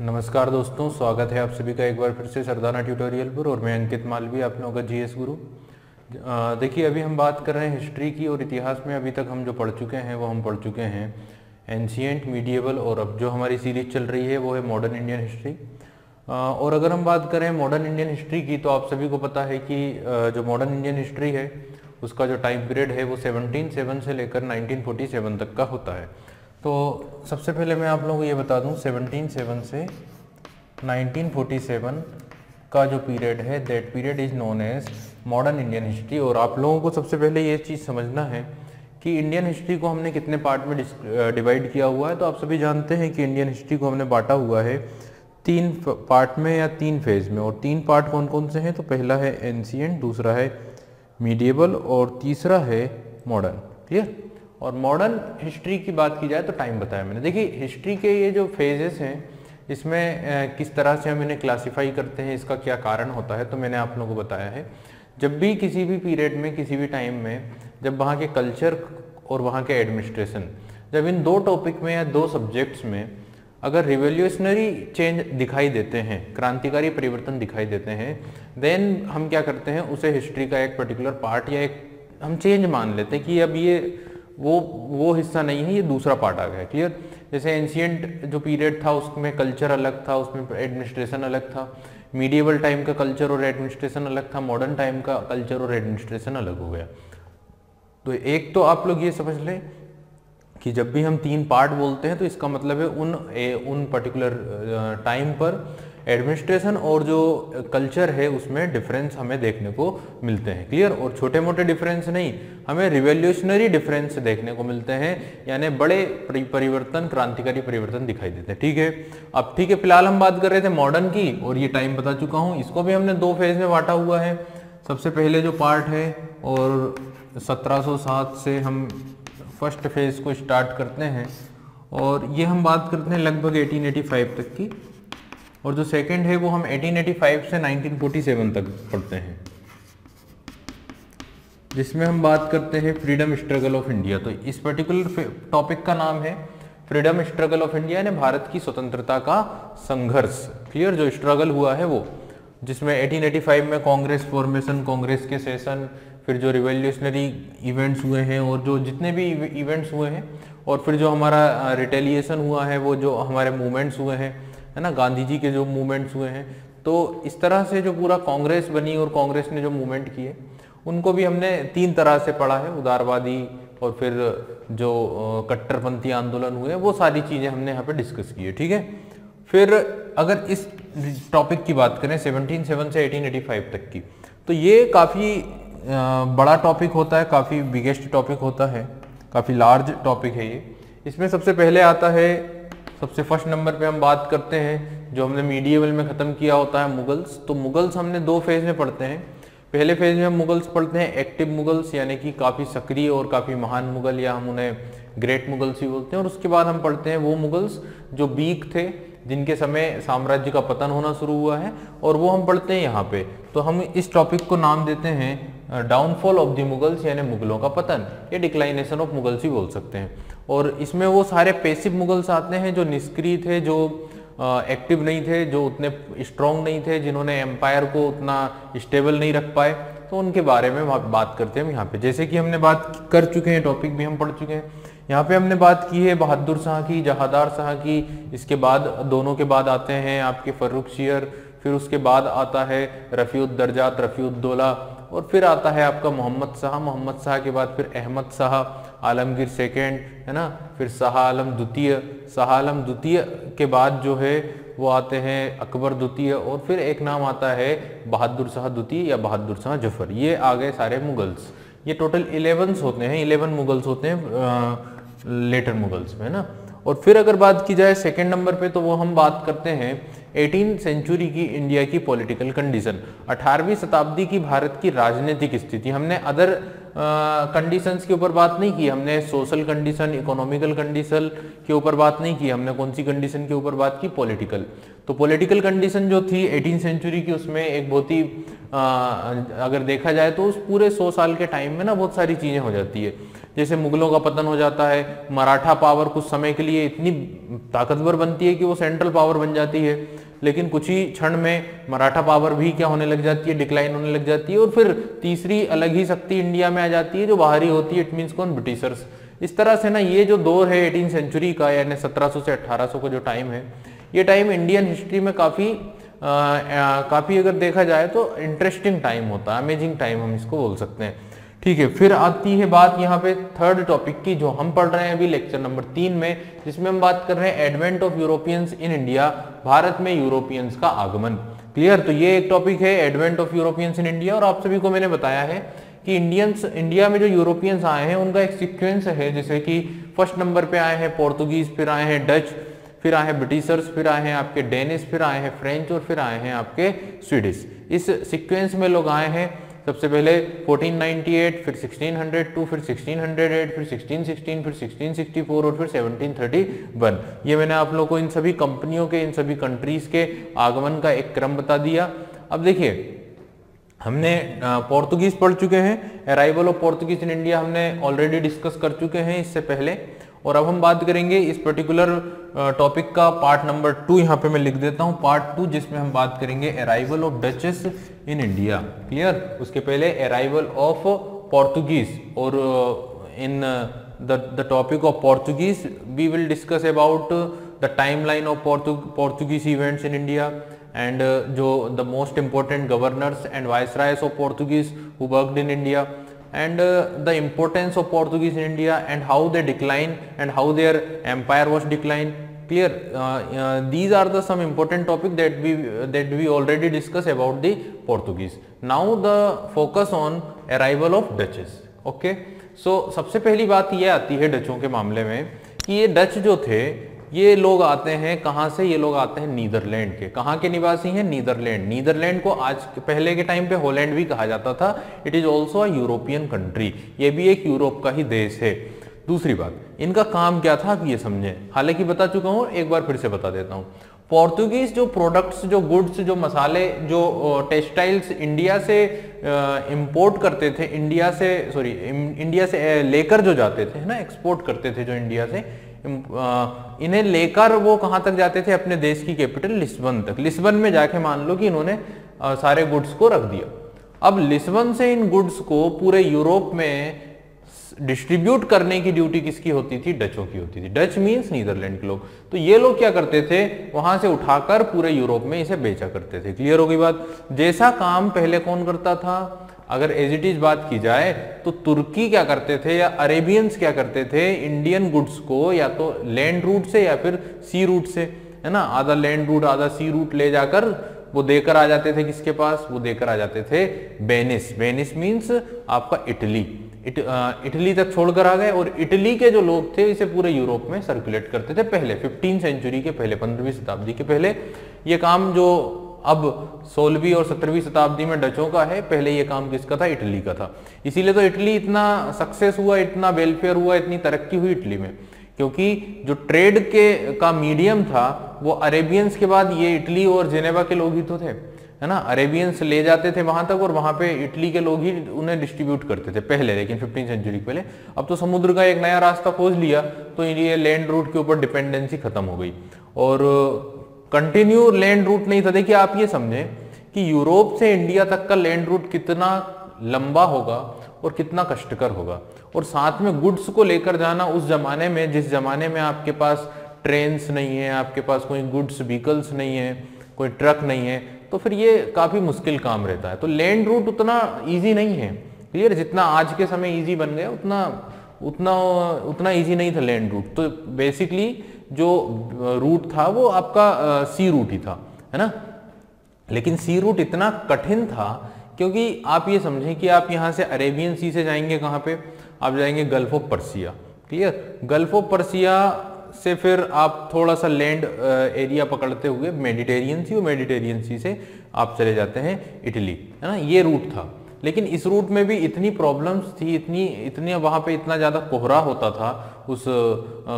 नमस्कार दोस्तों, स्वागत है आप सभी का एक बार फिर से सरदाना ट्यूटोरियल पर। और मैं अंकित मालवी, आप लोगों का जीएस गुरु। देखिए, अभी हम बात कर रहे हैं हिस्ट्री की, और इतिहास में अभी तक हम जो पढ़ चुके हैं वो हम पढ़ चुके हैं एंशिएंट, मीडिएवल, और अब जो हमारी सीरीज चल रही है वो है मॉडर्न इंडियन हिस्ट्री। और अगर हम बात करें मॉडर्न इंडियन हिस्ट्री की, तो आप सभी को पता है कि जो मॉडर्न इंडियन हिस्ट्री है उसका जो टाइम पीरियड है वो 1707 से लेकर 1947 तक का होता है। तो सबसे पहले मैं आप लोगों को ये बता दूं, 1707 से 1947 का जो पीरियड है, that period is known as modern Indian history. और आप लोगों को सबसे पहले ये चीज़ समझना है कि इंडियन हिस्ट्री को हमने कितने पार्ट में डिवाइड किया हुआ है। तो आप सभी जानते हैं कि इंडियन हिस्ट्री को हमने बांटा हुआ है 3 पार्ट में या 3 फेज में। और 3 पार्ट कौन कौन से हैं? तो पहला है एंशिएंट, दूसरा है मीडिएवल और तीसरा है मॉडर्न। क्लियर? और मॉडर्न हिस्ट्री की बात की जाए तो टाइम बताया मैंने। देखिए, हिस्ट्री के ये जो फेजेस हैं इसमें किस तरह से हम इन्हें क्लासिफाई करते हैं, इसका क्या कारण होता है, तो मैंने आप लोगों को बताया है। जब भी किसी भी पीरियड में, किसी भी टाइम में, जब वहाँ के कल्चर और वहाँ के एडमिनिस्ट्रेशन, जब इन 2 टॉपिक में या 2 सब्जेक्ट्स में अगर रिवोल्यूशनरी चेंज दिखाई देते हैं, क्रांतिकारी परिवर्तन दिखाई देते हैं, देन हम क्या करते हैं, उसे हिस्ट्री का एक पर्टिकुलर पार्ट या एक हम चेंज मान लेते हैं कि अब ये वो हिस्सा नहीं है, ये दूसरा पार्ट आ गया। क्लियर? जैसे एंशिएंट जो पीरियड था उसमें कल्चर अलग था, उसमें एडमिनिस्ट्रेशन अलग था। मीडिएवल टाइम का कल्चर और एडमिनिस्ट्रेशन अलग था, मॉडर्न टाइम का कल्चर और एडमिनिस्ट्रेशन अलग हो गया। तो एक तो आप लोग ये समझ लें कि जब भी हम 3 पार्ट बोलते हैं तो इसका मतलब है उन पर्टिकुलर टाइम पर एडमिनिस्ट्रेशन और जो कल्चर है उसमें डिफरेंस हमें देखने को मिलते हैं। क्लियर? और छोटे मोटे डिफरेंस नहीं, हमें रिवोल्यूशनरी डिफरेंस देखने को मिलते हैं, यानी बड़े परिवर्तन, क्रांतिकारी परिवर्तन दिखाई देते हैं। ठीक है? अब ठीक है, फिलहाल हम बात कर रहे थे मॉडर्न की, और ये टाइम बता चुका हूँ। इसको भी हमने 2 फेज में बांटा हुआ है। सबसे पहले जो पार्ट है, और 1707 से हम फर्स्ट फेज को स्टार्ट करते हैं, और ये हम बात करते हैं लगभग 1885 तक की। और जो सेकंड है वो हम 1885 से 1947 तक पढ़ते हैं, जिसमें हम बात करते हैं फ्रीडम स्ट्रगल ऑफ इंडिया। तो इस पर्टिकुलर टॉपिक का नाम है फ्रीडम स्ट्रगल ऑफ इंडिया, यानी भारत की स्वतंत्रता का संघर्ष। क्लियर? जो स्ट्रगल हुआ है वो, जिसमें 1885 में कांग्रेस फॉर्मेशन, कांग्रेस के सेशन, फिर जो रिवोल्यूशनरी इवेंट्स हुए हैं और जो जितने भी इवेंट्स हुए हैं, और फिर जो हमारा रिटेलिएशन हुआ है, वो जो हमारे मूवमेंट्स हुए हैं, है ना, गांधी जी के जो मूवमेंट्स हुए हैं। तो इस तरह से जो पूरा कांग्रेस बनी और कांग्रेस ने जो मूवमेंट किए उनको भी हमने 3 तरह से पढ़ा है, उदारवादी और फिर जो कट्टरपंथी आंदोलन हुए, वो सारी चीज़ें हमने यहाँ पे डिस्कस की है। ठीक है? फिर अगर इस टॉपिक की बात करें 1707 से 1885 तक की, तो ये काफ़ी बड़ा टॉपिक होता है, काफ़ी बिगेस्ट टॉपिक होता है, काफ़ी लार्ज टॉपिक है ये। इसमें सबसे पहले आता है, सबसे फर्स्ट नंबर पे हम बात करते हैं, जो हमने मीडिएवल में ख़त्म किया होता है, मुगल्स। तो मुगल्स हमने 2 फेज में पढ़ते हैं। पहले फेज में हम मुगल्स पढ़ते हैं एक्टिव मुगल्स, यानी कि काफ़ी सक्रिय और काफ़ी महान मुगल, या हम उन्हें ग्रेट मुगल्स ही बोलते हैं। और उसके बाद हम पढ़ते हैं वो मुगल्स जो वीक थे, जिनके समय साम्राज्य का पतन होना शुरू हुआ है, और वो हम पढ़ते हैं यहाँ पे। तो हम इस टॉपिक को नाम देते हैं डाउनफॉल ऑफ द मुगल्स, यानी मुगलों का पतन, या डिक्लाइनेशन ऑफ मुगल्स ही बोल सकते हैं। और इसमें वो सारे पैसिव मुगल्स आते हैं जो निष्क्रिय थे, जो एक्टिव नहीं थे, जो उतने स्ट्रॉन्ग नहीं थे, जिन्होंने एम्पायर को उतना स्टेबल नहीं रख पाए। तो उनके बारे में बात करते हैं हम यहाँ पे। जैसे कि हमने बात कर चुके हैं, टॉपिक भी हम पढ़ चुके हैं। यहाँ पे हमने बात की है बहादुर शाह की, जहादार शाह की। इसके बाद दोनों के बाद आते हैं आपके फर्रुखशियर, फिर उसके बाद आता है रफ़ीउद्दर्जात, रफ़ीउद्दौला, और फिर आता है आपका मोहम्मद शाह। मोहम्मद शाह के बाद फिर अहमद शाह, आलमगीर सेकेंड, है ना, फिर शाह आलम द्वितीय। शाह आलम द्वितीय के बाद जो है वो आते हैं अकबर द्वितीय, और फिर एक नाम आता है बहादुर शाह द्वितीय या बहादुर शाह जफर। ये आ गए सारे मुगल्स। ये टोटल 11 होते हैं, 11 मुगल्स होते हैं लेटर मुगल्स में, है ना। और फिर अगर बात की जाए सेकंड नंबर पे, तो वो हम बात करते हैं 18th सेंचुरी की इंडिया की पॉलिटिकल कंडीशन, 18वीं शताब्दी की भारत की राजनीतिक स्थिति। हमने अदर कंडीशंस के ऊपर बात नहीं की, हमने सोशल कंडीशन, इकोनॉमिकल कंडीशन के ऊपर बात नहीं की, हमने कौन सी कंडीशन के ऊपर बात की? पॉलिटिकल। तो पॉलिटिकल कंडीशन जो थी 18th सेंचुरी की, उसमें एक बहुत ही अगर देखा जाए तो उस पूरे 100 साल के टाइम में ना बहुत सारी चीज़ें हो जाती है। जैसे मुगलों का पतन हो जाता है, मराठा पावर कुछ समय के लिए इतनी ताकतवर बनती है कि वो सेंट्रल पावर बन जाती है, लेकिन कुछ ही क्षण में मराठा पावर भी क्या होने लग जाती है, डिक्लाइन होने लग जाती है, और फिर तीसरी अलग ही शक्ति इंडिया में आ जाती है जो बाहरी होती है, इट मीन्स कौन, ब्रिटिशर्स। इस तरह से ना ये जो दौर है 18 सेंचुरी का, यानी 1700 से 1800 का जो टाइम है, ये टाइम इंडियन हिस्ट्री में काफी अगर देखा जाए तो इंटरेस्टिंग टाइम होता है, अमेजिंग टाइम हम इसको बोल सकते हैं। ठीक है, फिर आती है बात यहाँ पे थर्ड टॉपिक की, जो हम पढ़ रहे हैं अभी लेक्चर नंबर 3 में, जिसमें हम बात कर रहे हैं advent of Europeans in India, Bharat में यूरोपियंस का आगमन। क्लियर, तो ये एक टॉपिक है advent of Europeans in India, और आप सभी को मैंने बताया है कि इंडिया में जो यूरोपियंस आए हैं उनका एक सीक्वेंस है, जैसे कि फर्स्ट नंबर पे आए हैं पोर्तुगीज, फिर आए हैं डच, फिर आए हैं ब्रिटिशर्स, फिर आए हैं आपके डेनिश, फिर आए हैं फ्रेंच, और फिर आए हैं आपके स्वीडिश। इस सीक्वेंस में लोग आए हैं। सबसे पहले 1498, फिर 1602, फिर 1608, फिर 1616, फिर 1664 और फिर 1731। ये मैंने आप लोगों को इन सभी कंपनियों के, इन सभी कंट्रीज के आगमन का एक क्रम बता दिया। अब देखिए, हमने पोर्तुगीज पढ़ चुके हैं, arrival of Portuguese in India हमने ऑलरेडी डिस्कस कर चुके हैं इससे पहले, और अब हम बात करेंगे इस पर्टिकुलर टॉपिक का पार्ट नंबर 2, यहाँ पे मैं लिख देता हूँ पार्ट 2, जिसमें हम बात करेंगे arrival of Dutch in India. Clear, उसके पहले अराइवल ऑफ पोर्तुगीज, और in the topic of Portuguese we will discuss about the timeline of Portuguese events in India, and जो the most important governors and viceroys of Portuguese who worked in India, and the importance of Portuguese in India and how they decline and how their empire was declined. Clear, these are the some important topic that we already discussed about the Portuguese. Now the focus on arrival of Dutches. Okay, so सबसे पहली बात ये आती है डचों के मामले में कि ये डच जो थे, ये लोग आते हैं कहाँ से, ये लोग आते हैं नीदरलैंड के। कहाँ के निवासी हैं, नीदरलैंड। नीदरलैंड को आज पहले के टाइम पे हॉलैंड भी कहा जाता था। It is also a European country, ये भी एक यूरोप का ही देश है। दूसरी बात, इनका काम क्या था आप ये समझें, हालांकि बता चुका हूँ, एक बार फिर से बता देता हूँ। पोर्तुगीज जो प्रोडक्ट्स, जो गुड्स, जो मसाले, जो टेक्सटाइल्स इंडिया से इंपोर्ट करते थे, इंडिया से लेकर जो जाते थे ना, एक्सपोर्ट करते थे जो इंडिया से, इन्हें लेकर वो कहां तक जाते थे, अपने देश की कैपिटल लिस्बन तक। लिस्बन में जाके मान लो कि इन्होंने सारे गुड्स को रख दिया। अब लिस्बन से इन गुड्स को पूरे यूरोप में डिस्ट्रीब्यूट करने की ड्यूटी किसकी होती थी, डचों की होती थी। डच मींस नीदरलैंड के लोग। तो ये लोग क्या करते थे, वहां से उठाकर पूरे यूरोप में इसे बेचा करते थे। क्लियर हो गई बात। जैसा काम पहले कौन करता था, अगर एज इट इज बात की जाए तो तुर्की क्या करते थे या अरेबियंस क्या करते थे, इंडियन गुड्स को या तो लैंड रूट से या फिर सी रूट से, है ना, आधा लैंड रूट आधा सी रूट ले जाकर वो देकर आ जाते थे किसके पास, वो देकर आ जाते थे वेनिस। वेनिस मीन्स आपका इटली। इटली तक छोड़कर आ गए, और इटली के जो लोग थे इसे पूरे यूरोप में सर्कुलेट करते थे पहले 15 सेंचुरी के पहले, 15वीं शताब्दी के पहले। ये काम जो अब 16वीं और 17वीं शताब्दी में डचों का है, पहले ये काम किसका था, इटली का था। इसीलिए तो इटली इतना सक्सेस हुआ, इतना वेलफेयर हुआ, इतनी तरक्की हुई इटली में, क्योंकि जो ट्रेड का मीडियम था वो अरेबियंस के बाद ये इटली और जेनेवा के लोग ही तो थे, है ना। अरेबियंस ले जाते थे वहां तक और वहां पे इटली के लोग ही उन्हें डिस्ट्रीब्यूट करते थे पहले, लेकिन 15 सेंचुरी पहले। अब तो समुद्र का एक नया रास्ता खोज लिया, तो ये लैंड रूट के ऊपर डिपेंडेंसी खत्म हो गई और कंटिन्यू लैंड रूट नहीं था। देखिए आप ये समझें कि यूरोप से इंडिया तक का लैंड रूट कितना लंबा होगा और कितना कष्टकर होगा, और साथ में गुड्स को लेकर जाना उस जमाने में, जिस जमाने में आपके पास ट्रेन्स नहीं है, आपके पास कोई गुड्स व्हीकल्स नहीं है, कोई ट्रक नहीं है, तो फिर ये काफी मुश्किल काम रहता है। तो लैंड रूट उतना इजी नहीं है। क्लियर, जितना आज के समय इजी बन गया उतना इजी नहीं था लैंड रूट। तो बेसिकली जो रूट था वो आपका सी रूट ही था, है ना। लेकिन सी रूट इतना कठिन था क्योंकि आप ये समझें कि आप यहाँ से अरेबियन सी से जाएंगे कहाँ पे, आप जाएंगे gulf of Persia. Clear, gulf of Persia से फिर आप थोड़ा सा लैंड एरिया पकड़ते हुए मेडिटेरियन सी, और मेडिटेरियन सी से आप चले जाते हैं इटली, है ना। ये रूट था। लेकिन इस रूट में भी इतनी प्रॉब्लम्स थी, इतनी वहां पे इतना ज्यादा कोहरा होता था उस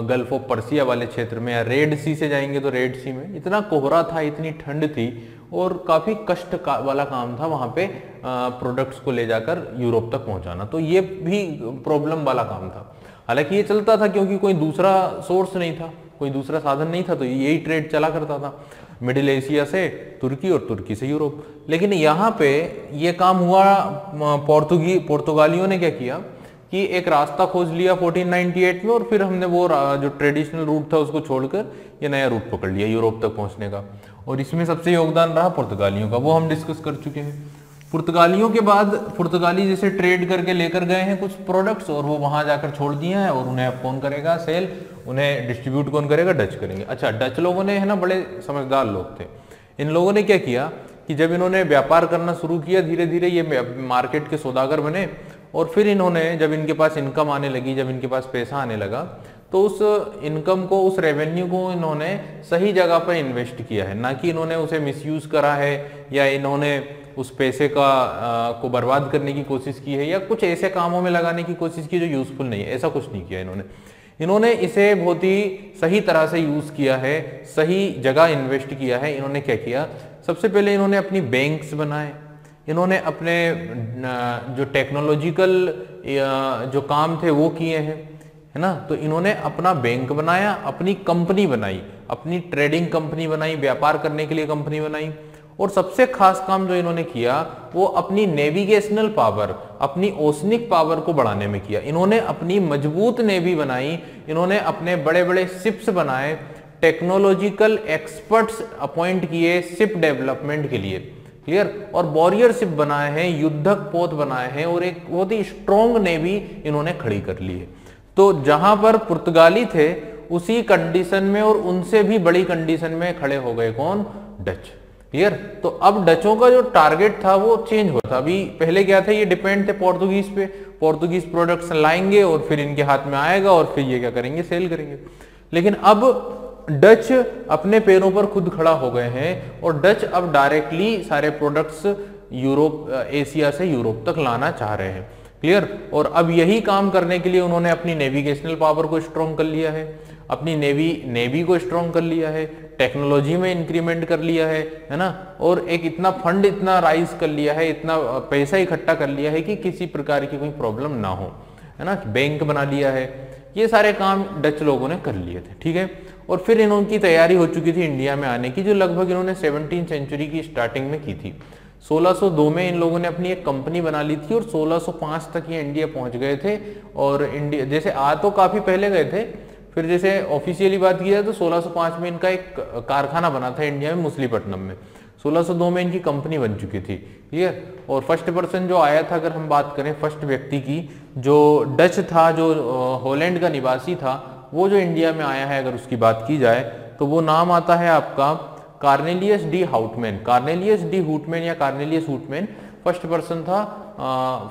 गल्फ ऑफ पर्सिया वाले क्षेत्र में, या रेड सी से जाएंगे तो रेड सी में इतना कोहरा था, इतनी ठंड थी, और काफ़ी कष्ट वाला काम था वहाँ पे प्रोडक्ट्स को ले जाकर यूरोप तक पहुँचाना। तो ये भी प्रॉब्लम वाला काम था। हालांकि ये चलता था क्योंकि कोई दूसरा सोर्स नहीं था, कोई दूसरा साधन नहीं था, तो यही ट्रेड चला करता था मिडिल एशिया से तुर्की और तुर्की से यूरोप। लेकिन यहाँ पे ये काम हुआ, पुर्तगालियों ने क्या किया कि एक रास्ता खोज लिया 1498 में, और फिर हमने वो जो ट्रेडिशनल रूट था उसको छोड़कर ये नया रूट पकड़ लिया यूरोप तक पहुंचने का। और इसमें सबसे योगदान रहा पुर्तगालियों का, वो हम डिस्कस कर चुके हैं। पुर्तगालियों के बाद पुर्तगाली जैसे ट्रेड करके लेकर गए हैं कुछ प्रोडक्ट्स, और वो वहां जाकर छोड़ दिए हैं, और उन्हें अब कौन करेगा सेल, उन्हें डिस्ट्रीब्यूट कौन करेगा, डच करेंगे। अच्छा, डच लोगों ने, है ना, बड़े समझदार लोग थे। इन लोगों ने क्या किया कि जब इन्होंने व्यापार करना शुरू किया, धीरे धीरे ये मार्केट के सौदागर बने, और फिर इन्होंने, जब इनके पास इनकम आने लगी, जब इनके पास पैसा आने लगा, तो उस इनकम को, उस रेवेन्यू को इन्होंने सही जगह पर इन्वेस्ट किया है, ना कि इन्होंने उसे मिसयूज करा है या इन्होंने उस पैसे को बर्बाद करने की कोशिश की है या कुछ ऐसे कामों में लगाने की कोशिश की जो यूजफुल नहीं है। ऐसा कुछ नहीं किया इन्होंने इसे बहुत ही सही तरह से यूज किया है, सही जगह इन्वेस्ट किया है। इन्होंने क्या किया, सबसे पहले इन्होंने अपनी बैंक्स बनाए, इन्होंने अपने जो टेक्नोलॉजिकल जो काम थे वो किए हैं, है ना। तो इन्होंने अपना बैंक बनाया, अपनी कंपनी बनाई, अपनी ट्रेडिंग कंपनी बनाई, व्यापार करने के लिए कंपनी बनाई। और सबसे खास काम जो इन्होंने किया वो अपनी नेविगेशनल पावर, अपनी ओशनिक पावर को बढ़ाने में किया। इन्होंने अपनी मजबूत नेवी बनाई, इन्होंने अपने बड़े बड़े शिप्स बनाए, टेक्नोलॉजिकल एक्सपर्ट्स अपॉइंट किए शिप डेवलपमेंट के लिए, क्लियर, और वॉरियर शिप बनाए हैं, युद्धक पोत बनाए हैं, और एक बहुत ही स्ट्रॉन्ग नेवी इन्होंने खड़ी कर ली है। तो जहां पर पुर्तगाली थे उसी कंडीशन में और उनसे भी बड़ी कंडीशन में खड़े हो गए कौन, डच, क्लियर। तो अब डचों का जो टारगेट था वो चेंज हुआ था। अभी पहले क्या था, ये डिपेंड थे पोर्तुगीज पे, पोर्तुगीज प्रोडक्ट्स लाएंगे और फिर इनके हाथ में आएगा और फिर ये क्या करेंगे, सेल करेंगे। लेकिन अब डच अपने पैरों पर खुद खड़ा हो गए हैं और डच अब डायरेक्टली सारे प्रोडक्ट्स यूरोप, एशिया से यूरोप तक लाना चाह रहे हैं, क्लियर। और अब यही काम करने के लिए उन्होंने अपनी नेविगेशनल पावर को स्ट्रॉन्ग कर लिया है, अपनी नेवी को स्ट्रॉन्ग कर लिया है, टेक्नोलॉजी में इंक्रीमेंट कर लिया है ना, और एक इतना फंड इतना राइज कर लिया है, इतना पैसा इकट्ठा कर लिया है कि किसी प्रकार की कोई प्रॉब्लम ना हो, है ना, बैंक बना लिया है। ये सारे काम डच लोगों ने कर लिए थे, ठीक है। और फिर इनकी तैयारी हो चुकी थी इंडिया में आने की, जो लगभग इन्होंने 17वीं सेंचुरी की स्टार्टिंग में की थी। 1602 में इन लोगों ने अपनी एक कंपनी बना ली थी और 1605 तक ये इंडिया पहुंच गए थे। और इंडिया जैसे आ तो काफी पहले गए थे, फिर जैसे ऑफिशियली बात की जाए तो 1605 में इनका एक कारखाना बना था इंडिया में, मछलीपट्टनम में। 1602 में इनकी कंपनी बन चुकी थी, क्लियर। और फर्स्ट पर्सन जो आया था, अगर हम बात करें फर्स्ट व्यक्ति की, जो डच था, जो हॉलैंड का निवासी था, वो जो इंडिया में आया है, अगर उसकी बात की जाए तो वो नाम आता है आपका Cornelius de Houtman. Cornelius de Houtman या कार्नेलियस हुटमैन फर्स्ट पर्सन था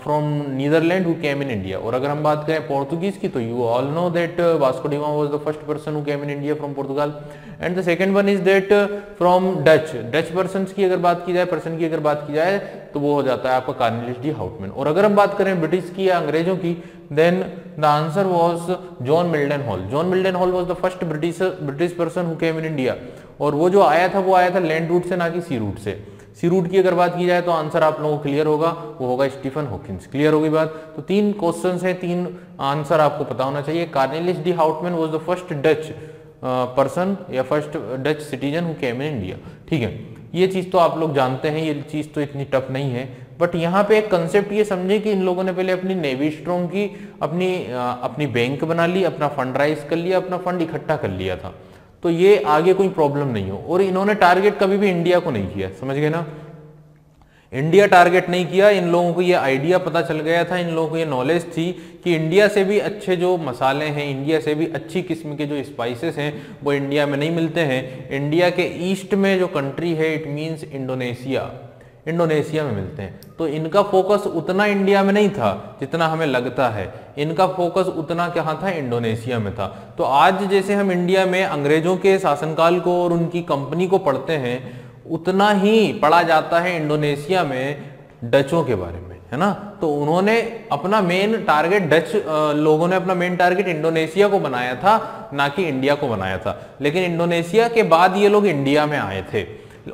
from Netherlands who came in India. और अगर हम बात करें पोर्तुगीज की, तो you all know that Vasco da Gama was the first person who came in India from Portugal, and the second one is that from Dutch person की अगर बात की जाए तो वो हो जाता है आपका कार्नेलियस डी हाउटमैन। और अगर हम बात करें ब्रिटिश की या अंग्रेजों की, then the answer was John Milton Hall. John Milton Hall was the first British person who came in India. और वो जो आया था वो आया था लैंड रूट से, ना कि सी रूट से। सी रूट की अगर बात की जाए तो आंसर आप लोगों को क्लियर होगा, वो होगा स्टीफन हॉकिंस। क्लियर होगी बात। तो 3 क्वेश्चंस हैं, 3 आंसर आपको पता होना चाहिए। Cornelius de Houtman was the first Dutch person या first Dutch citizen who came in India, ठीक है। ये चीज तो आप लोग जानते हैं, ये चीज तो इतनी टफ नहीं है। बट यहाँ पे एक कंसेप्ट ये समझे कि इन लोगों ने पहले अपनी नेवी स्ट्रॉन्ग की, अपनी बैंक बना ली, अपना फंड राइज कर लिया, अपना फंड इकट्ठा कर लिया था, तो ये आगे कोई प्रॉब्लम नहीं हो। और इन्होंने टारगेट कभी भी इंडिया को नहीं किया, समझ गए ना, इंडिया टारगेट नहीं किया। इन लोगों को ये आइडिया पता चल गया था, इन लोगों को ये नॉलेज थी कि इंडिया से भी अच्छे जो मसाले हैं, इंडिया से भी अच्छी किस्म के जो स्पाइसेस हैं वो इंडिया में नहीं मिलते हैं। इंडिया के ईस्ट में जो कंट्री है, इट मीन्स इंडोनेशिया में मिलते हैं। तो इनका फोकस उतना इंडिया में नहीं था जितना हमें लगता है, इनका फोकस उतना कहाँ था, इंडोनेशिया में था। तो आज जैसे हम इंडिया में अंग्रेजों के शासनकाल को और उनकी कंपनी को पढ़ते हैं, उतना ही पढ़ा जाता है इंडोनेशिया में डचों के बारे में, है ना। तो उन्होंने अपना मेन टारगेट, डच लोगों ने अपना मेन टारगेट इंडोनेशिया को बनाया था, ना कि इंडिया को बनाया था। लेकिन इंडोनेशिया के बाद ये लोग इंडिया में आए थे।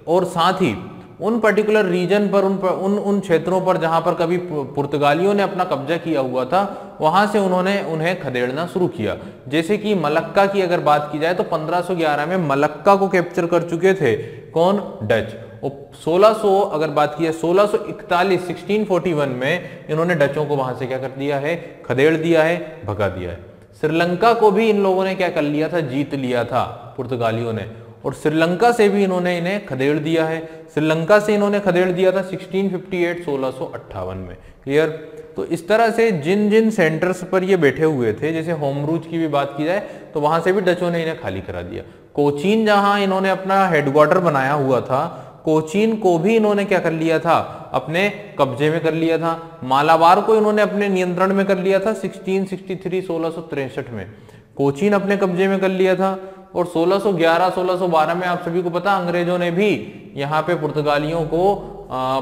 और साथ ही उन पर्टिकुलर रीजन पर, उन क्षेत्रों पर जहां पर कभी पुर्तगालियों ने अपना कब्जा किया हुआ था, वहां से उन्होंने उन्हें खदेड़ना शुरू किया। जैसे कि मलक्का की अगर बात की जाए तो 1511 में मलक्का को कैप्चर कर चुके थे कौन? डच। और 1600 अगर बात की है 1641 1641 में इन्होंने डचों को वहां से क्या कर दिया है? खदेड़ दिया है, भगा दिया है। श्रीलंका को भी इन लोगों ने क्या कर लिया था? जीत लिया था पुर्तगालियों ने, और श्रीलंका से भी इन्होंने इन्हें खदेड़ दिया है। श्रीलंका से इन्होंने खदेड़ दिया था 1658 1658 में। क्लियर? तो इस तरह से जिन जिन सेंटर्स पर ये बैठे हुए थे, जैसे होमरूज की भी बात की जाए तो वहां से भी डचों ने इन्हें खाली करा दिया। कोचीन जहां इन्होंने अपना हेडक्वार्टर बनाया हुआ था, कोचीन को भी इन्होंने क्या कर लिया था? अपने कब्जे में कर लिया था। मालाबार को इन्होंने अपने नियंत्रण में कर लिया था 1663 1663 में। कोचीन अपने कब्जे में कर लिया था। और 1611 1612 में आप सभी को पता, अंग्रेजों ने भी यहाँ पे पुर्तगालियों को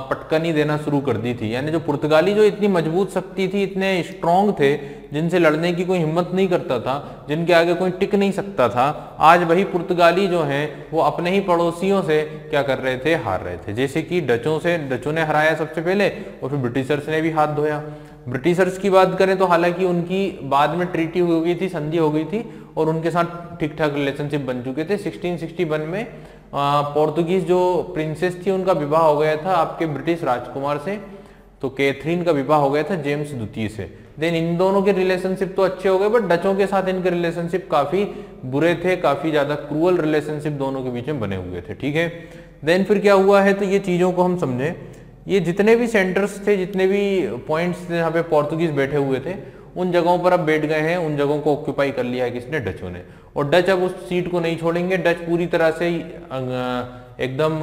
पटकनी देना शुरू कर दी थी। यानी जो पुर्तगाली जो इतनी मजबूत शक्ति थी, इतने स्ट्रांग थे, जिनसे लड़ने की कोई हिम्मत नहीं करता था, जिनके आगे कोई टिक नहीं सकता था, आज वही पुर्तगाली जो हैं वो अपने ही पड़ोसियों से क्या कर रहे थे? हार रहे थे। जैसे कि डचों ने हराया सबसे पहले, और फिर ब्रिटिशर्स ने भी हाथ धोया। ब्रिटिशर्स की बात करें तो हालांकि उनकी बाद में ट्रीटी हो गई थी, संधि हो गई थी, और उनके साथ ठीक ठाक रिलेशनशिप बन चुके थे। 1661 में पोर्तुगीज जो प्रिंसेस थी उनका विवाह हो गया था आपके ब्रिटिश राजकुमार से, तो कैथरीन का विवाह हो गया था जेम्स द्वितीय से। देन इन दोनों के रिलेशनशिप तो अच्छे हो गए, बट डचों के साथ इनके रिलेशनशिप काफी बुरे थे, काफी ज्यादा क्रूअल रिलेशनशिप दोनों के बीच में बने हुए थे। ठीक है, देन फिर क्या हुआ है, तो ये चीजों को हम समझें। ये जितने भी सेंटर्स थे, जितने भी पॉइंट्स थे जहाँ पे पोर्तुगीज बैठे हुए थे, उन जगहों पर अब बैठ गए हैं, उन जगहों को ऑक्यूपाई कर लिया है किसने? डचों ने। और डच अब उस सीट को नहीं छोड़ेंगे। डच पूरी तरह से एकदम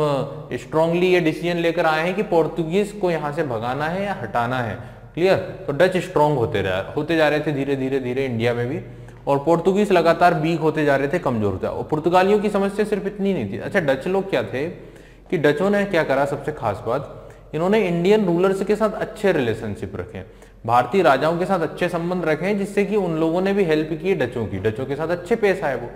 स्ट्रांगली ये डिसीजन लेकर आए हैं कि पोर्तुगीज को यहाँ से भगाना है या हटाना है। क्लियर? तो डच स्ट्रांग होते जा रहे थे धीरे धीरे धीरे इंडिया में भी, और पोर्तुगीज लगातार वीक होते जा रहे थे, कमजोर होते। और पुर्तगालियों की समस्या सिर्फ इतनी नहीं थी। अच्छा, डच लोग क्या थे कि डचों ने क्या करा, सबसे खास बात, इन्होंने इंडियन रूलर्स के साथ अच्छे रिलेशनशिप रखे, भारतीय राजाओं के साथ अच्छे संबंध रखे, जिससे कि उन लोगों ने भी हेल्प की डचों की, डचों के साथ अच्छे पेश आए वो,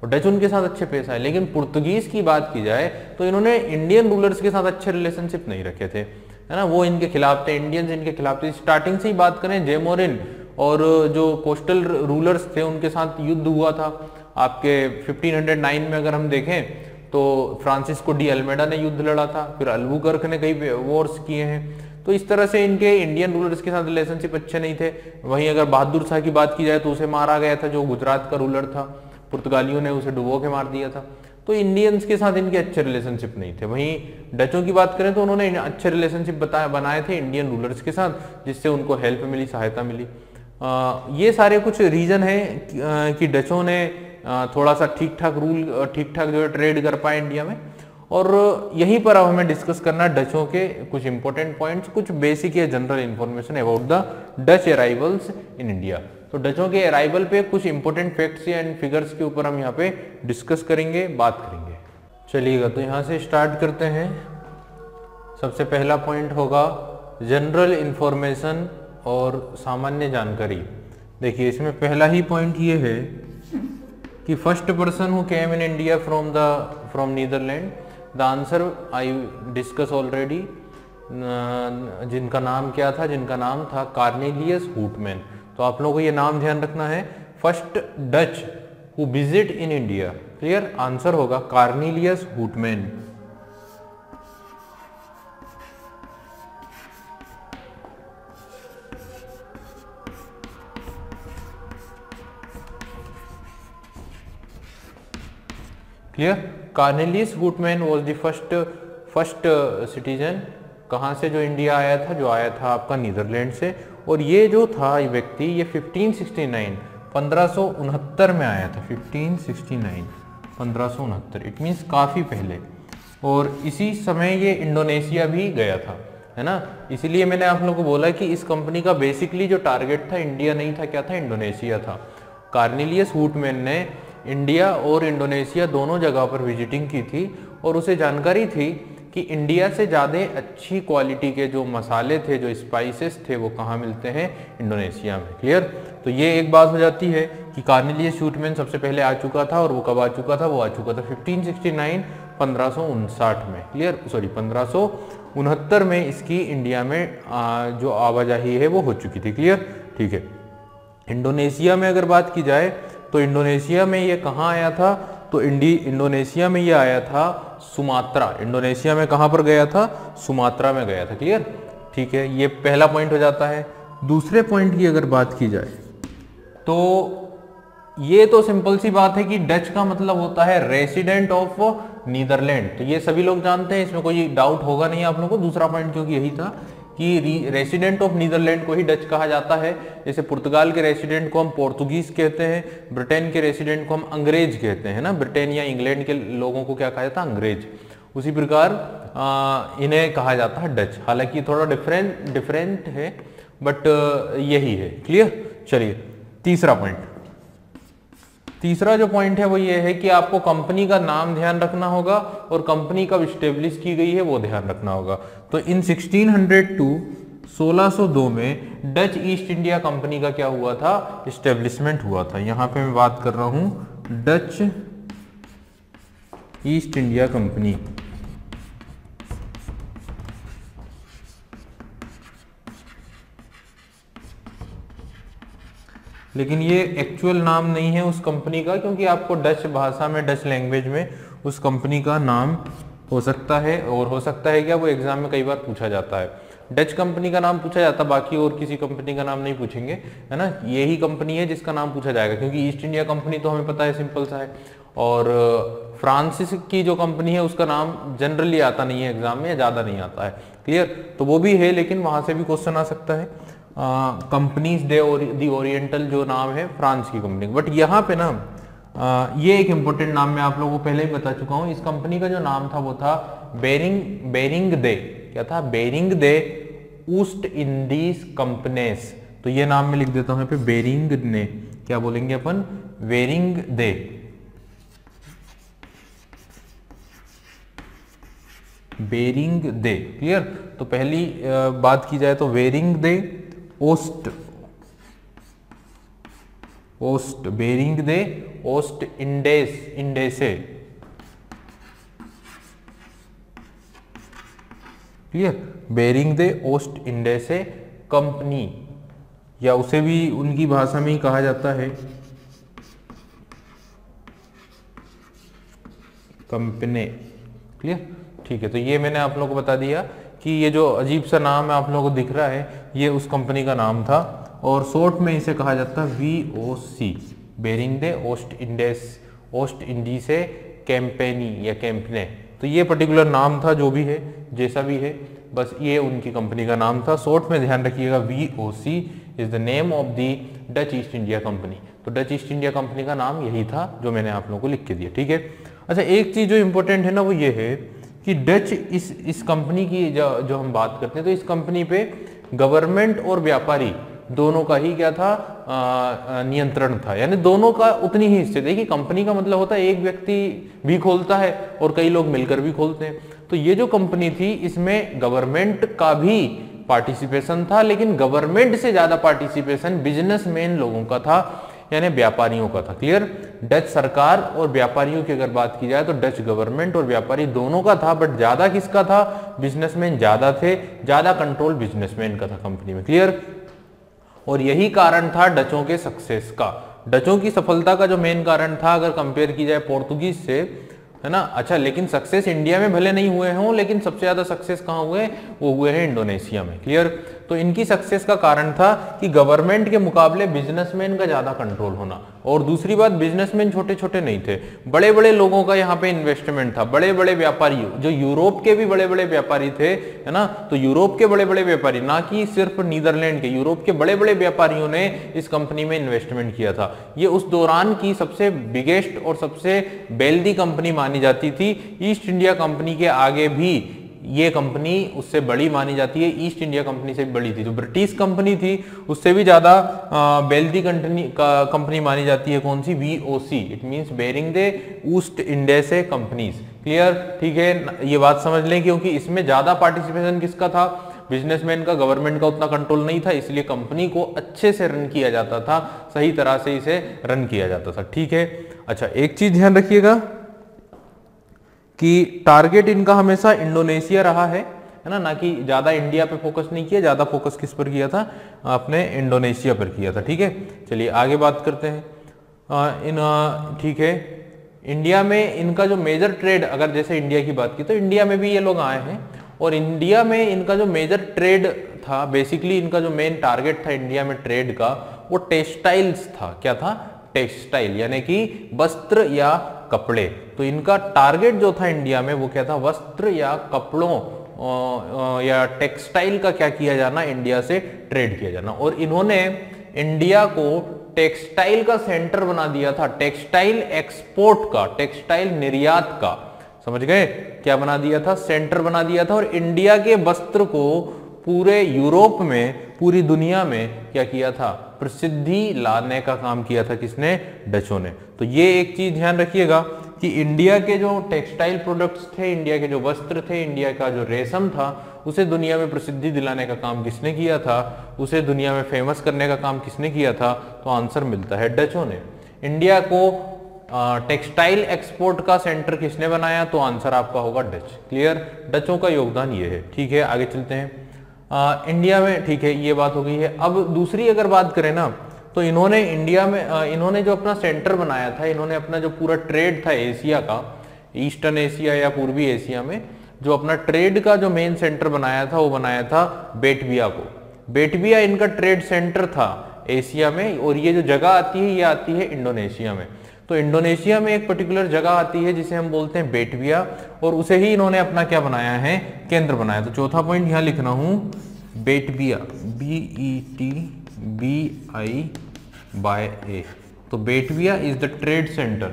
और डच उनके साथ अच्छे पेश आए। लेकिन पुर्तगीज की बात की जाए तो इन्होंने इंडियन रूलर्स के साथ अच्छे रिलेशनशिप नहीं रखे थे, है ना। वो इनके खिलाफ थे, इंडियंस इनके खिलाफ थे। स्टार्टिंग से ही बात करें, जेमोरिन और जो कोस्टल रूलर्स थे उनके साथ युद्ध हुआ था आपके 1509 में। अगर हम देखें तो फ्रांसिस्को डी अल्मेडा ने युद्ध लड़ा था, फिर अल्बुकर्क ने कई वॉर्स किए हैं। तो इस तरह से इनके इंडियन रूलर्स के साथ रिलेशनशिप अच्छे नहीं थे। वहीं अगर बहादुर शाह की बात की जाए तो उसे मारा गया था, जो गुजरात का रूलर था, पुर्तगालियों ने उसे डुबो के मार दिया था। तो इंडियंस के साथ इनके अच्छे रिलेशनशिप नहीं थे। वहीं डचों की बात करें तो उन्होंने अच्छे रिलेशनशिप बनाए थे इंडियन रूलर्स के साथ, जिससे उनको हेल्प मिली, सहायता मिली। ये सारे कुछ रीजन है कि डचों ने थोड़ा सा ठीक ठाक जो है ट्रेड कर पाए इंडिया में। और यहीं पर अब हमें डिस्कस करना है डचों के कुछ इंपॉर्टेंट पॉइंट्स, कुछ बेसिक या general information about the Dutch arrivals in India. तो डचों के अराइवल पे कुछ इंपॉर्टेंट फैक्ट्स एंड फिगर्स के ऊपर हम यहाँ पे डिस्कस करेंगे, बात करेंगे। चलिएगा, तो यहाँ से स्टार्ट करते हैं। सबसे पहला पॉइंट होगा जनरल इंफॉर्मेशन और सामान्य जानकारी। देखिए, इसमें पहला ही पॉइंट ये है कि first person who came in India from Netherland, the answer I discuss already. जिनका नाम क्या था? जिनका नाम था कार्नेलियस हूटमैन। तो आप लोगों को ये नाम ध्यान रखना है, first Dutch who visit in India. Clear? Answer होगा Cornelius Houtman. Clear? Cornelius Houtman was the first citizen, कहाँ से जो इंडिया आया था, जो आया था आपका नीदरलैंड से। और ये जो था ये व्यक्ति, ये 1569 में आया था। 1569 इट मीन्स काफ़ी पहले। और इसी समय ये इंडोनेशिया भी गया था, है ना। इसीलिए मैंने आप लोगों को बोला कि इस कंपनी का बेसिकली जो टारगेट था इंडिया नहीं था, क्या था? इंडोनेशिया था। कार्नेलियस हूटमैन ने इंडिया और इंडोनेशिया दोनों जगह पर विजिटिंग की थी, और उसे जानकारी थी कि इंडिया से ज़्यादा अच्छी क्वालिटी के जो मसाले थे, जो स्पाइसेस थे, वो कहाँ मिलते हैं? इंडोनेशिया में। क्लियर? तो ये एक बात हो जाती है कि कार्नेलियस हूटमैन सबसे पहले आ चुका था। और वो कब आ चुका था? वो आ चुका था 1569 1559 में, क्लियर, सॉरी 1569 में इसकी इंडिया में जो आवाजाही है वो हो चुकी थी, क्लियर, ठीक है। इंडोनेशिया में अगर बात की जाए तो इंडोनेशिया में ये कहाँ आया था, तो इंडोनेशिया में ये आया था सुमात्रा। इंडोनेशिया में कहाँ पर गया था, सुमात्रा में गया था, क्लियर, ठीक है। ये पहला पॉइंट हो जाता है। दूसरे पॉइंट की अगर बात की जाए तो ये तो सिंपल सी बात है कि डच का मतलब होता है रेसिडेंट ऑफ नीदरलैंड, तो ये सभी लोग जानते हैं, इसमें कोई डाउट होगा नहीं आप लोगों को। दूसरा पॉइंट क्योंकि यही था कि रेसिडेंट ऑफ नीदरलैंड को ही डच कहा जाता है। जैसे पुर्तगाल के रेसिडेंट को हम पोर्तुगीज कहते हैं, ब्रिटेन के रेसिडेंट को हम अंग्रेज कहते हैं ना, ब्रिटेन या इंग्लैंड के लोगों को क्या कहा जाता है, अंग्रेज। उसी प्रकार इन्हें कहा जाता है डच, हालांकि थोड़ा डिफरेंट है बट यही है, क्लियर। चलिए तीसरा पॉइंट, तीसरा जो पॉइंट है वो ये है कि आपको कंपनी का नाम ध्यान रखना होगा और कंपनी कब स्टेब्लिश की गई है वो ध्यान रखना होगा। तो इन 1602 में डच ईस्ट इंडिया कंपनी का क्या हुआ था, स्टेब्लिशमेंट हुआ था। यहां पे मैं बात कर रहा हूं डच ईस्ट इंडिया कंपनी। लेकिन ये एक्चुअल नाम नहीं है उस कंपनी का, क्योंकि आपको डच भाषा में, डच लैंग्वेज में उस कंपनी का नाम हो सकता है, और हो सकता है क्या वो एग्जाम में कई बार पूछा जाता है। डच कंपनी का नाम पूछा जाता, बाकी और किसी कंपनी का नाम नहीं पूछेंगे, है ना। यही कंपनी है जिसका नाम पूछा जाएगा, क्योंकि ईस्ट इंडिया कंपनी तो हमें पता है सिंपल सा है, और फ्रांसिस की जो कंपनी है उसका नाम जनरली आता नहीं है एग्जाम में, या ज्यादा नहीं आता है, क्लियर। तो वो भी है, लेकिन वहां से भी क्वेश्चन आ सकता है। कंपनीज दे दी ओरिएंटल जो नाम है फ्रांस की कंपनी, बट यहाँ पे ना ये एक इंपॉर्टेंट नाम मैं आप लोगों को पहले ही बता चुका हूँ। इस कंपनी का जो नाम था वो था बेरिंग दे, क्या था, बेरिंग दे ऊस्ट इंडीज कंपनीज। तो ये नाम मैं लिख देता हूँ यहाँ पे, बेरिंग ने, क्या बोलेंगे अपन, बेरिंग दे, बेरिंग दे, क्लियर। तो पहली बात की जाए तो बेरिंग दे ओस्ट बेरिंग दे ओस्ट इंडेसे, क्लियर, बेरिंग दे ओस्ट इंडेसे कंपनी, या उसे भी उनकी भाषा में ही कहा जाता है कंपनी, क्लियर, ठीक है। तो ये मैंने आप लोगों को बता दिया कि ये जो अजीब सा नाम है आप लोगों को दिख रहा है, ये उस कंपनी का नाम था, और शॉर्ट में इसे कहा जाता है VOC, बेरिंग दे ओस्ट इंडी से कैंपेनी या कैंपने। तो ये पर्टिकुलर नाम था, जो भी है, जैसा भी है, बस ये उनकी कंपनी का नाम था। शॉर्ट में ध्यान रखिएगा, VOC is the name of the Dutch east India company. तो डच ईस्ट इंडिया कंपनी का नाम यही था जो मैंने आप लोगों को लिख के दिया, ठीक है। अच्छा, एक चीज जो इंपॉर्टेंट है ना वो ये है कि डच इस कंपनी की जो हम बात करते हैं, तो इस कंपनी पे गवर्नमेंट और व्यापारी दोनों का ही क्या था, नियंत्रण था, यानी दोनों का उतनी ही हिस्से। देखिए कंपनी का मतलब होता है एक व्यक्ति भी खोलता है और कई लोग मिलकर भी खोलते हैं। तो ये जो कंपनी थी इसमें गवर्नमेंट का भी पार्टिसिपेशन था, लेकिन गवर्नमेंट से ज्यादा पार्टिसिपेशन बिजनेसमैन लोगों का था, यानी व्यापारियों का था, क्लियर। डच सरकार और व्यापारियों की अगर बात की जाए तो डच गवर्नमेंट और व्यापारी दोनों का था, बट ज्यादा किसका था, बिजनेसमैन ज्यादा थे, ज्यादा कंट्रोल बिजनेसमैन का था कंपनी में, क्लियर। और यही कारण था डचों के सक्सेस का, डचों की सफलता का जो मेन कारण था अगर कंपेयर की जाए पोर्तुगीज से, है ना। अच्छा, लेकिन सक्सेस इंडिया में भले नहीं हुए हों, लेकिन सबसे ज्यादा सक्सेस कहाँ हुए, वो हुए हैं इंडोनेशिया में, क्लियर। तो इनकी सक्सेस का कारण था कि गवर्नमेंट के मुकाबले बिजनेसमैन का ज्यादा कंट्रोल होना, और दूसरी बात बिजनेसमैन छोटे छोटे नहीं थे, बड़े बड़े लोगों का यहाँ पे इन्वेस्टमेंट था, बड़े बड़े व्यापारी, जो यूरोप के भी बड़े बड़े व्यापारी थे, है ना। तो यूरोप के बड़े बड़े व्यापारी, ना कि सिर्फ नीदरलैंड के, यूरोप के बड़े बड़े व्यापारियों ने इस कंपनी में इन्वेस्टमेंट किया था। ये उस दौरान की सबसे बिगेस्ट और सबसे वेल्दी कंपनी मानी जाती थी। ईस्ट इंडिया कंपनी के आगे भी ये कंपनी उससे बड़ी मानी जाती है, ईस्ट इंडिया कंपनी से भी बड़ी थी। जो ब्रिटिश कंपनी थी उससे भी ज्यादा वेल्दी कंपनी मानी जाती है, कौन सी, VOC, it means Vereenigde Oost Indische companies, clear, ठीक है। ये बात समझ लें, क्योंकि इसमें ज्यादा पार्टिसिपेशन किसका था, बिजनेसमैन का, गवर्नमेंट का उतना कंट्रोल नहीं था, इसलिए कंपनी को अच्छे से रन किया जाता था, सही तरह से इसे रन किया जाता था, ठीक है। अच्छा, एक चीज ध्यान रखिएगा कि टारगेट इनका हमेशा इंडोनेशिया रहा है ना कि ज्यादा इंडिया पे फोकस नहीं किया, ज्यादा फोकस किस पर किया था, अपने इंडोनेशिया पर किया था। ठीक है, चलिए आगे बात करते हैं। ठीक है, इंडिया में इनका जो मेजर ट्रेड, अगर जैसे इंडिया की बात की तो इंडिया में भी ये लोग आए हैं और इंडिया में इनका जो मेजर ट्रेड था, बेसिकली इनका जो मेन टारगेट था इंडिया में ट्रेड का, वो टेक्सटाइल्स था। क्या था? टेक्सटाइल, यानी कि वस्त्र या कपड़े। तो इनका टारगेट जो था इंडिया में वो क्या था? वस्त्र या कपड़ों या टेक्सटाइल का क्या किया जाना, इंडिया से ट्रेड किया जाना। और इन्होंने इंडिया को टेक्सटाइल का सेंटर बना दिया था, टेक्सटाइल एक्सपोर्ट का, टेक्सटाइल निर्यात का, समझ गए? क्या बना दिया था? सेंटर बना दिया था। और इंडिया के वस्त्र को पूरे यूरोप में, पूरी दुनिया में क्या किया था? प्रसिद्धि लाने का काम किया था। किसने? डचों ने। तो ये एक चीज ध्यान रखिएगा कि इंडिया के जो टेक्सटाइल प्रोडक्ट्स थे, इंडिया के जो वस्त्र थे, इंडिया का जो रेशम था, उसे दुनिया में प्रसिद्धि दिलाने का काम किसने किया था? उसे दुनिया में फेमस करने का काम किसने किया था? तो आंसर मिलता है डचों ने। इंडिया को टेक्सटाइल एक्सपोर्ट का सेंटर किसने बनाया? तो आंसर आपका होगा डच। क्लियर? डचों का योगदान ये है। ठीक है, आगे चलते हैं। इंडिया में, ठीक है, ये बात हो गई है। अब दूसरी अगर बात करें ना, तो इन्होंने इंडिया में इन्होंने जो अपना सेंटर बनाया था, इन्होंने अपना जो पूरा ट्रेड था एशिया का, ईस्टर्न एशिया या पूर्वी एशिया में जो अपना ट्रेड का जो मेन सेंटर बनाया था, वो बनाया था बेटविया को। बेटविया इनका ट्रेड सेंटर था एशिया में। और ये जो जगह आती है, ये आती है इंडोनेशिया में। तो इंडोनेशिया में एक पर्टिकुलर जगह आती है जिसे हम बोलते हैं बेटविया, और उसे ही इन्होंने अपना क्या बनाया है? केंद्र बनाया। तो चौथा पॉइंट यहां लिख रहा हूं, बेटविया, BETBI/A। तो Batavia is the trade center.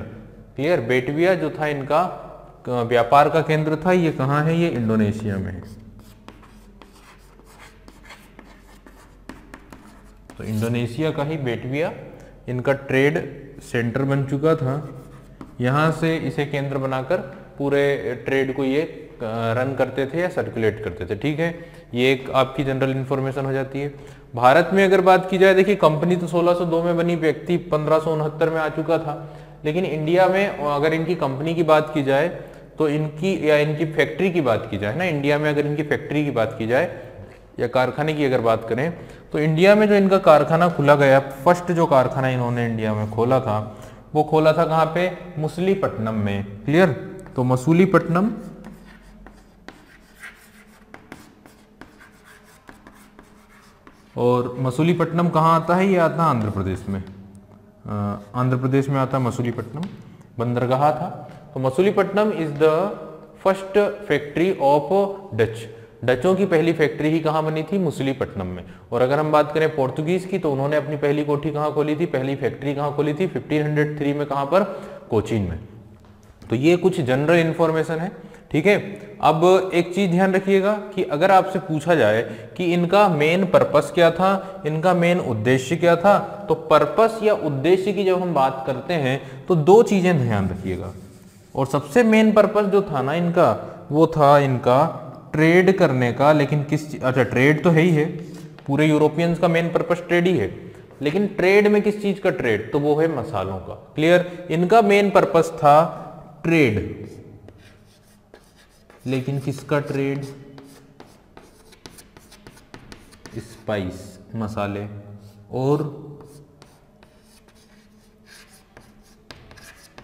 Clear? Batavia जो था इनका व्यापार का केंद्र था। ये कहां है? ये इंडोनेशिया में है। तो इंडोनेशिया का ही बेटविया इनका ट्रेड सेंटर बन चुका था। यहां से इसे केंद्र बनाकर पूरे ट्रेड को ये रन करते थे या सर्कुलेट करते थे। ठीक है, ये एक आपकी जनरल इंफॉर्मेशन हो जाती है। भारत में अगर बात की जाए, देखिए कंपनी तो 1602 में बनी, व्यक्ति 1569 में आ चुका था। लेकिन इंडिया में अगर इनकी कंपनी की बात की जाए तो इनकी, या इनकी फैक्ट्री की बात की जाए ना, इंडिया में अगर इनकी फैक्ट्री की बात की जाए या कारखाने की अगर बात करें, तो इंडिया में जो इनका कारखाना खुला गया, फर्स्ट जो कारखाना इन्होंने इंडिया में खोला था, वो खोला था कहां पे? मसूलीपट्टनम में। क्लियर? तो मसूलीपट्टनम और मसूलीपट्टनम कहाँ आता है? ये आता है आंध्र प्रदेश में। आंध्र प्रदेश में आता है मसूलीपट्टनम, बंदरगाह था। तो Masulipatnam is the first factory of Dutch. डचों की पहली फैक्ट्री ही कहाँ बनी थी? मसूलीपट्टनम में। और अगर हम बात करें पोर्तुगीज की, तो उन्होंने अपनी पहली कोठी कहाँ खोली थी? पहली फैक्ट्री कहाँ खोली थी? 1503 में। कहाँ पर? कोचीन में। तो ये कुछ जनरल इंफॉर्मेशन है। ठीक है, अब एक चीज ध्यान रखिएगा कि अगर आपसे पूछा जाए कि इनका मेन पर्पस क्या था, इनका मेन उद्देश्य क्या था, तो पर्पस या उद्देश्य की जब हम बात करते हैं तो दो चीजें ध्यान रखिएगा। और सबसे मेन पर्पस जो था ना इनका, वो था इनका ट्रेड करने का। लेकिन किस, अच्छा ट्रेड तो है ही है, पूरे यूरोपियंस का मेन पर्पस ट्रेड ही है, लेकिन ट्रेड में किस चीज का ट्रेड? तो वो है मसालों का। क्लियर? इनका मेन पर्पस था ट्रेड, लेकिन किसका ट्रेड? स्पाइस, मसाले और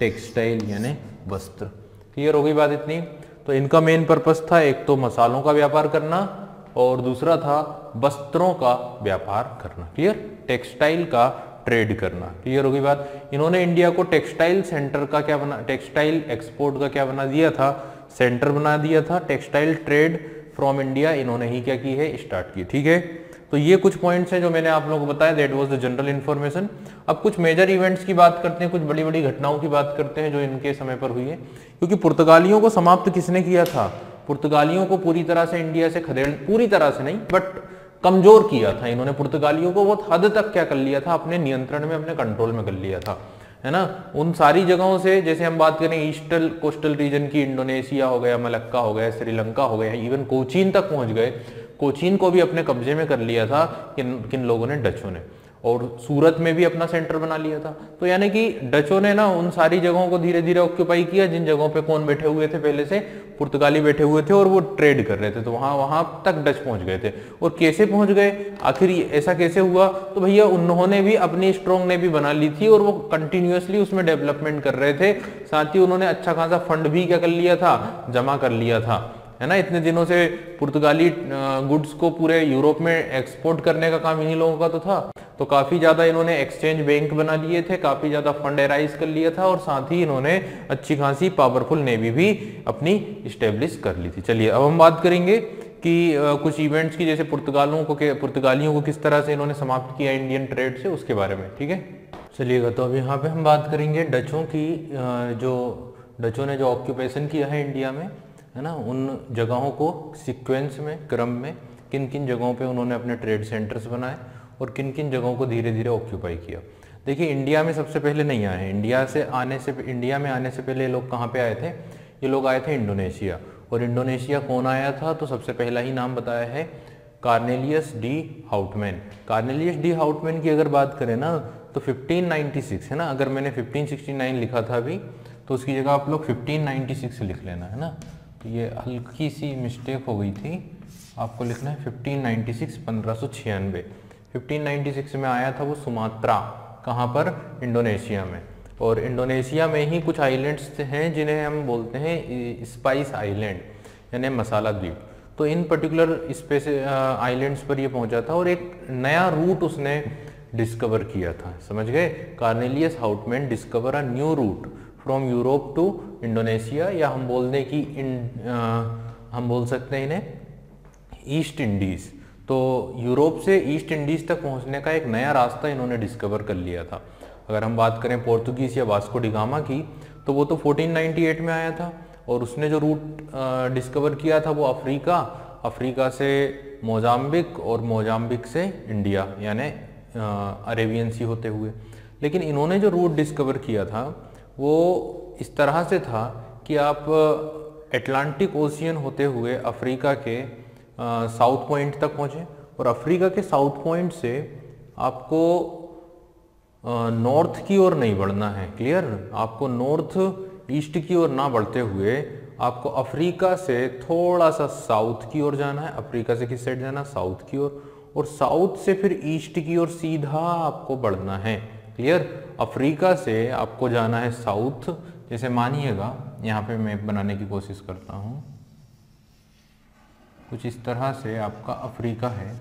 टेक्सटाइल यानी वस्त्र। क्लियर हो गई बात इतनी? तो इनका मेन पर्पस था एक तो मसालों का व्यापार करना और दूसरा था वस्त्रों का व्यापार करना। क्लियर? टेक्सटाइल का ट्रेड करना। क्लियर हो गई बात? इन्होंने इंडिया को टेक्सटाइल सेंटर का क्या बना, टेक्सटाइल एक्सपोर्ट का क्या बना दिया था? सेंटर बना दिया था। टेक्सटाइल ट्रेड फ्रॉम इंडिया इन्होंने ही क्या की है? स्टार्ट की। ठीक है, तो ये कुछ पॉइंट्स हैं जो मैंने आप लोगों को बताया। That was the general information. अब कुछ मेजर इवेंट्स की बात करते हैं, कुछ बड़ी बड़ी घटनाओं की बात करते हैं जो इनके समय पर हुई है। क्योंकि पुर्तगालियों को समाप्त किसने किया था? पुर्तगालियों को पूरी तरह से इंडिया से खदेड़, पूरी तरह से नहीं बट कमजोर किया था इन्होंने। पुर्तगालियों को बहुत हद तक क्या कर लिया था? अपने नियंत्रण में, अपने कंट्रोल में कर लिया था, है ना। उन सारी जगहों से, जैसे हम बात करें ईस्टर्न कोस्टल रीजन की, इंडोनेशिया हो गया, मलक्का हो गया, श्रीलंका हो गया, इवन कोचीन तक पहुंच गए। कोचीन को भी अपने कब्जे में कर लिया था किन लोगों ने? डचों ने। और सूरत में भी अपना सेंटर बना लिया था। तो यानी कि डचों ने ना उन सारी जगहों को धीरे धीरे ऑक्यूपाई किया जिन जगहों पे कौन बैठे हुए थे, पहले से पुर्तगाली बैठे हुए थे और वो ट्रेड कर रहे थे। तो वहां वहां तक डच पहुंच गए थे। और कैसे पहुंच गए, आखिर ऐसा कैसे हुआ, तो भैया उन्होंने भी अपनी स्ट्रॉन्ग नेवी बना ली थी और वो कंटिन्यूअसली उसमें डेवलपमेंट कर रहे थे। साथ ही उन्होंने अच्छा खासा फंड भी क्या कर लिया था, जमा कर लिया था, है ना। इतने दिनों से पुर्तगाली गुड्स को पूरे यूरोप में एक्सपोर्ट करने का काम इन्हीं लोगों का तो था। तो काफी ज्यादा इन्होंने एक्सचेंज बैंक बना लिए थे, काफी ज्यादा फंड एराइज कर लिया था और साथ ही इन्होंने अच्छी खासी पावरफुल नेवी भी अपनी स्टेब्लिश कर ली थी। चलिए अब हम बात करेंगे कि कुछ इवेंट्स की, जैसे पुर्तगालियों को किस तरह से इन्होंने समाप्त किया इंडियन ट्रेड से, उसके बारे में। ठीक है, चलिएगा। तो अब यहाँ पे हम बात करेंगे डचों की, जो डचों ने जो ऑक्यूपेशन किया है इंडिया में, है ना, उन जगहों को सीक्वेंस में, क्रम में, किन किन जगहों पे उन्होंने अपने ट्रेड सेंटर्स बनाए और किन किन जगहों को धीरे धीरे ऑक्यूपाई किया। देखिए इंडिया में सबसे पहले नहीं आए हैं। इंडिया में आने से पहले लोग कहाँ पे आए थे, ये लोग आए थे इंडोनेशिया। और इंडोनेशिया कौन आया था, तो सबसे पहला ही नाम बताया है Cornelius de Houtman. Cornelius de Houtman की अगर बात करें ना तो 1596 है ना, अगर मैंने 1569 लिखा था अभी तो उसकी जगह आप लोग 1596 लिख लेना, है ना। तो ये हल्की सी मिस्टेक हो गई थी, आपको लिखना है 1596, 1596। 1596 में आया था वो सुमात्रा, कहाँ पर, इंडोनेशिया में। और इंडोनेशिया में ही कुछ आइलैंड्स हैं जिन्हें हम बोलते हैं स्पाइस आइलैंड, यानी मसाला द्वीप। तो इन पर्टिकुलर स्पेस आइलैंड्स पर ये पहुंचा था और एक नया रूट उसने डिस्कवर किया था, समझ गए। Cornelius Houtman discover a new route from Europe to Indonesia, या हम बोल दें कि हम बोल सकते हैं इन्हें ईस्ट इंडीज। तो यूरोप से ईस्ट इंडीज तक पहुंचने का एक नया रास्ता इन्होंने डिस्कवर कर लिया था। अगर हम बात करें पोर्तुगीज या वास्को डी गामा की, तो वो तो 1498 में आया था और उसने जो रूट डिस्कवर किया था वो अफ्रीका से मोजाम्बिक और मोजाम्बिक से इंडिया, यानी अरेबियन सी होते हुए। लेकिन इन्होंने जो रूट डिस्कवर किया था वो इस तरह से था कि आप अटलांटिक ओशियन होते हुए अफ्रीका के साउथ पॉइंट तक पहुँचे और अफ्रीका के साउथ पॉइंट से आपको नॉर्थ की ओर नहीं बढ़ना है, क्लियर। आपको नॉर्थ ईस्ट की ओर ना बढ़ते हुए आपको अफ्रीका से थोड़ा सा साउथ की ओर जाना है। अफ्रीका से किस साइड जाना, साउथ की ओर, और साउथ से फिर ईस्ट की ओर सीधा आपको बढ़ना है, क्लियर। अफ्रीका से आपको जाना है साउथ, जैसे मानिएगा यहाँ पे मैप बनाने की कोशिश करता हूँ, कुछ इस तरह से आपका अफ्रीका है।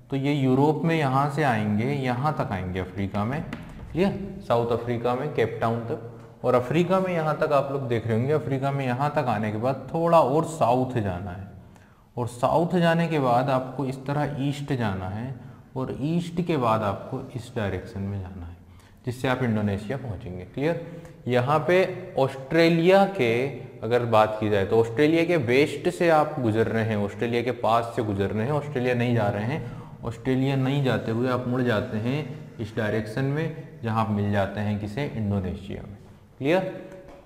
तो ये यूरोप में यहाँ से आएंगे, यहाँ तक आएंगे अफ्रीका में, क्लियर, साउथ अफ्रीका में केप टाउन तक। और अफ्रीका में यहाँ तक आप लोग देख रहे होंगे, अफ्रीका में यहाँ तक आने के बाद थोड़ा और साउथ जाना है और साउथ जाने के बाद आपको इस तरह ईस्ट जाना है और ईस्ट के बाद आपको इस डायरेक्शन में जाना है, जिससे आप इंडोनेशिया पहुँचेंगे, क्लियर। यहाँ पे ऑस्ट्रेलिया के अगर बात की जाए तो ऑस्ट्रेलिया के वेस्ट से आप गुजर रहे हैं, ऑस्ट्रेलिया के पास से गुजर रहे हैं, ऑस्ट्रेलिया नहीं जा रहे हैं। ऑस्ट्रेलिया नहीं जाते हुए आप मुड़ जाते हैं इस डायरेक्शन में, जहाँ आप मिल जाते हैं किसे, इंडोनेशिया में, क्लियर।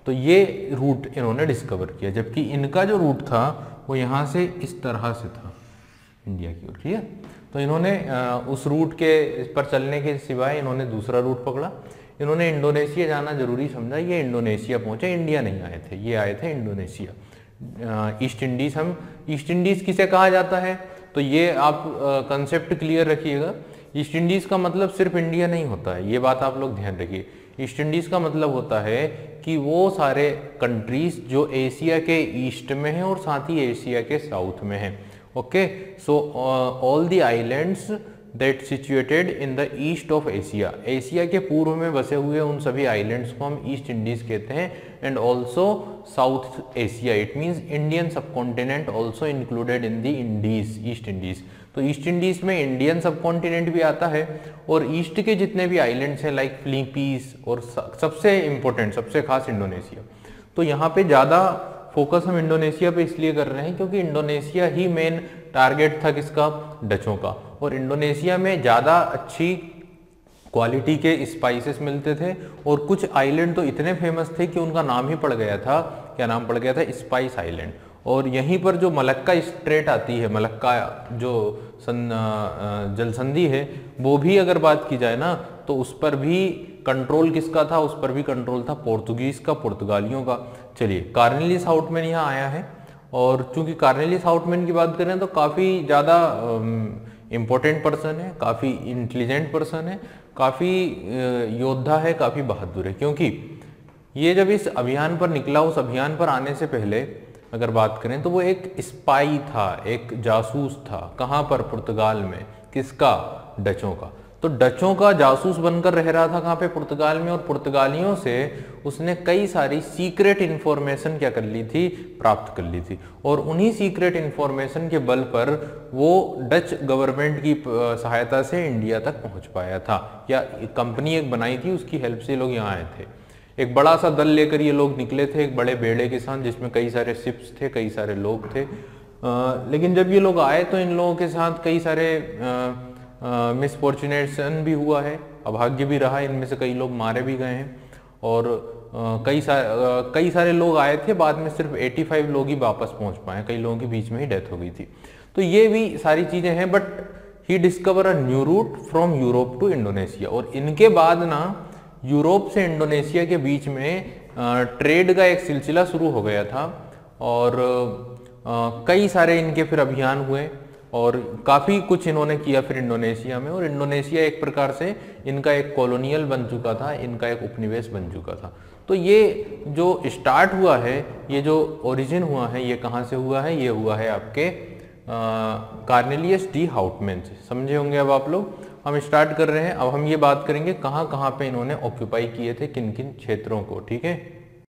तो ये रूट इन्होंने डिस्कवर किया, जबकि इनका जो रूट था वो यहाँ से इस तरह से था इंडिया की ओर, क्लियर। तो इन्होंने उस रूट के पर चलने के सिवाय इन्होंने दूसरा रूट पकड़ा। इन्होंने इंडोनेशिया जाना जरूरी समझा, ये इंडोनेशिया पहुंचे, इंडिया नहीं आए थे, ये आए थे इंडोनेशिया। ईस्ट इंडीज, हम ईस्ट इंडीज किसे कहा जाता है, तो ये आप कंसेप्ट क्लियर रखिएगा। ईस्ट इंडीज का मतलब सिर्फ इंडिया नहीं होता है, ये बात आप लोग ध्यान रखिए। ईस्ट इंडीज का मतलब होता है कि वो सारे कंट्रीज जो एशिया के ईस्ट में हैं और साथ ही एशिया के साउथ में हैं। Okay, so all the islands that situated in the east of Asia, Asia के पूर्व में बसे हुए उन सभी आइलैंड्स को हम ईस्ट इंडीज कहते हैं। And also south Asia, it means Indian subcontinent also included in the Indies, east Indies. तो ईस्ट इंडीज में इंडियन सबकॉन्टिनेंट भी आता है और ईस्ट के जितने भी आइलैंड्स हैं लाइक फिलीपींस और सबसे इंपॉर्टेंट, सबसे खास इंडोनेशिया। तो यहाँ पे ज़्यादा फोकस हम इंडोनेशिया पे इसलिए कर रहे हैं क्योंकि इंडोनेशिया ही मेन टारगेट था किसका, डचों का। और इंडोनेशिया में ज़्यादा अच्छी क्वालिटी के स्पाइसेस मिलते थे और कुछ आइलैंड तो इतने फेमस थे कि उनका नाम ही पड़ गया था, क्या नाम पड़ गया था, स्पाइस आइलैंड। और यहीं पर जो मलक्का स्ट्रेट आती है, मलक्का जो जल संधि है, वो भी अगर बात की जाए ना तो उस पर भी कंट्रोल किसका था, उस पर भी कंट्रोल था पोर्तुगीज का, पुर्तगालियों का। चलिए, कार्नेलियस हाउटमैन यहाँ आया है, और चूंकि कार्नेलियस हाउटमैन की बात करें तो काफ़ी ज़्यादा इम्पोर्टेंट पर्सन है, काफ़ी इंटेलिजेंट पर्सन है, काफ़ी योद्धा है, काफ़ी बहादुर है, क्योंकि ये जब इस अभियान पर निकला, उस अभियान पर आने से पहले अगर बात करें तो वो एक स्पाई था, एक जासूस था। कहाँ पर? पुर्तगाल में। किसका? डचों का। तो डचों का जासूस बनकर रह रहा था कहाँ पे? पुर्तगाल में। और पुर्तगालियों से उसने कई सारी सीक्रेट इंफॉर्मेशन क्या कर ली थी? प्राप्त कर ली थी। और उन्हीं सीक्रेट इंफॉर्मेशन के बल पर वो डच गवर्नमेंट की सहायता से इंडिया तक पहुंच पाया था, या कंपनी एक बनाई थी, उसकी हेल्प से लोग यहाँ आए थे। एक बड़ा सा दल लेकर ये लोग निकले थे, एक बड़े बेड़े के साथ, जिसमें कई सारे शिप्स थे, कई सारे लोग थे। लेकिन जब ये लोग आए तो इन लोगों के साथ कई सारे मिसफॉर्चुनेशन भी हुआ है, अभाग्य भी रहा, इनमें से कई लोग मारे भी गए हैं। और कई सारे लोग आए थे, बाद में सिर्फ 85 लोग ही वापस पहुंच पाए, कई लोगों की बीच में ही डेथ हो गई थी। तो ये भी सारी चीजें हैं। But he discover a new route from Europe to Indonesia. और इनके बाद ना यूरोप से इंडोनेशिया के बीच में ट्रेड का एक सिलसिला शुरू हो गया था, और कई सारे इनके फिर अभियान हुए, और काफ़ी कुछ इन्होंने किया फिर इंडोनेशिया में। और इंडोनेशिया एक प्रकार से इनका एक कॉलोनियल बन चुका था, इनका एक उपनिवेश बन चुका था। तो ये जो स्टार्ट हुआ है, ये जो ओरिजिन हुआ है, ये कहाँ से हुआ है? ये हुआ है आपके कार्नेलियस डी हाउटमैन से। समझे होंगे अब आप लोग। हम स्टार्ट कर रहे हैं। अब हम ये बात करेंगे कहाँ कहाँ पे इन्होंने ऑक्यूपाई किए थे, किन किन क्षेत्रों को। ठीक है।